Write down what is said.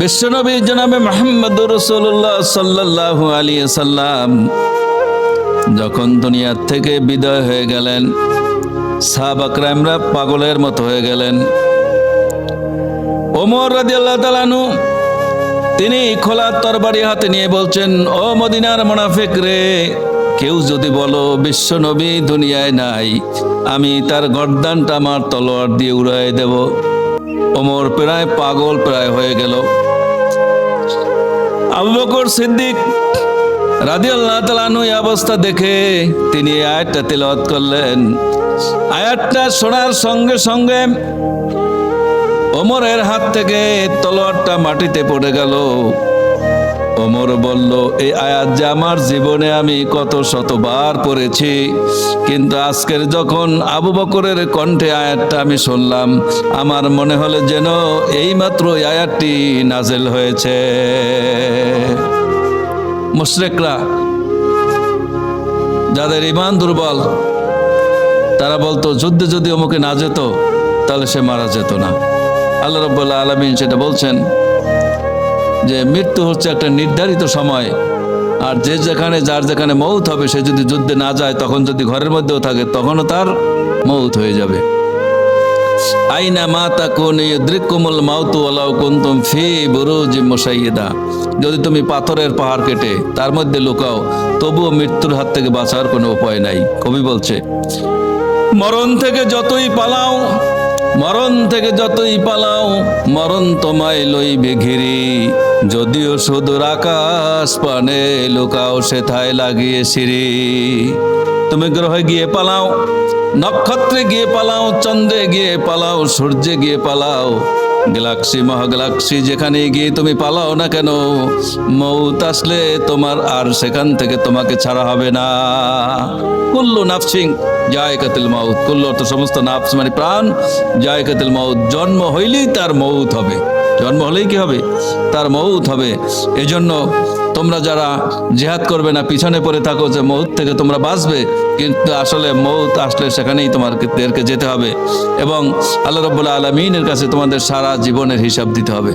বিশ্বনবী জনাবে মুহাম্মদুর রাসূলুল্লাহ সাল্লাল্লাহু আলাইহি সাল্লাম যখন দুনিয়া থেকে বিদায় হয়ে গেলেন, সাহাবা کرامরা পাগলের মতো হয়ে গেলেন। ওমর রাদিয়াল্লাহু তাআলা আনহু তিনি খোলা তরবারি হাতে নিয়ে বলছেন, ও মদিনার মুনাফিক রে, কেউ যদি বলো বিশ্বনবী দুনিয়ায় নাই, আমি তার গর্দানটা আমার তলোয়ার দিয়ে উড়াই দেব। ওমর প্রায় পাগল প্রায় হয়ে গেল। আবু বকর সিদ্দিক রাদিয়াল্লাহু তাআলা আনহু এই অবস্থা দেখে তিনি এই আয়াতটা তিলাওয়াত করলেন। আয়াতটা শোনার সঙ্গে সঙ্গে ওমরের হাত থেকে তলোয়ারটা মাটিতে পড়ে গেল। ওমর বলল, এই আয়াত যে আমার জীবনে আমি কত শতবার পড়েছি, কিন্তু আজকের যখন আবু বকরের কণ্ঠে আয়াতটা আমি শুনলাম, আমার মনে হলো যেন এইমাত্র এই আয়াতটি নাযিল হয়েছে। মুশরিকরা, যাদের ঈমান দুর্বল, তারা বলতো যুদ্ধে যদি ওমকে না যেত তাহলে সে মারা যেত না। আল্লাহ রাব্বুল আলামিন সেটা বলছেন যে মৃত্যু হচ্ছে একটা নির্ধারিত সময়, আর যে যেখানে যার যেখানে মৌত হবে, সে যদি যুদ্ধে না যায়, তখন যদি ঘরের মধ্যেও থাকে তখনও তার মৌত হয়ে যাবে। আইনা মা তাকুনু ইউদরিকুমুল মাউতু ওয়ালাউ কুনতুম ফি বুরুজিম মুশাইয়্যিদা। যদি তুমি পাথরের পাহাড় কেটে তার মধ্যে লুকাও, তবুও মৃত্যুর হাত থেকে বাঁচার কোনো উপায় নাই। কবি বলছে, মরণ থেকে যতই পালাও, মরণ থেকে যতই পালাও, মরণ তোমায় লইবে ঘিরি। যদিও সুদূর আকাশ পানে লুকাও, সেথায় লাগিয়ে সিঁড়ি। তুমি গ্রহে গিয়ে পালাও, নক্ষত্রে গিয়ে পালাও, চন্দ্রে গিয়ে পালাও, সূর্যে গিয়ে পালাও, গ্যালাক্সি মহাগ্যালাক্সি যেখানে গিয়ে তুমি পালাও না কেন, মৌত আসলে তোমার আর সেখান থেকে তোমাকে ছাড়া হবে না। কুল্লু নাফসিন যায়কাতুল মাউত। কুল্লু অর্থ সমস্ত, নাফস মানে প্রাণ, যায়কাতুল মাউত জন্ম হইলেই তার মৌত হবে। জন্ম হলেই কি হবে? তার মৌত হবে। এজন্য তোমরা যারা জিহাদ করবে না, পিছনে পড়ে থাকো যে মৌত থেকে তোমরা বাঁচবে, কিন্তু আসলে মৌত আসলে সেখানেই তোমাদেরকে যেতে হবে এবং আল্লাহ রাব্বুল আলামিনের কাছে তোমাদের সারা জীবনের হিসাব দিতে হবে।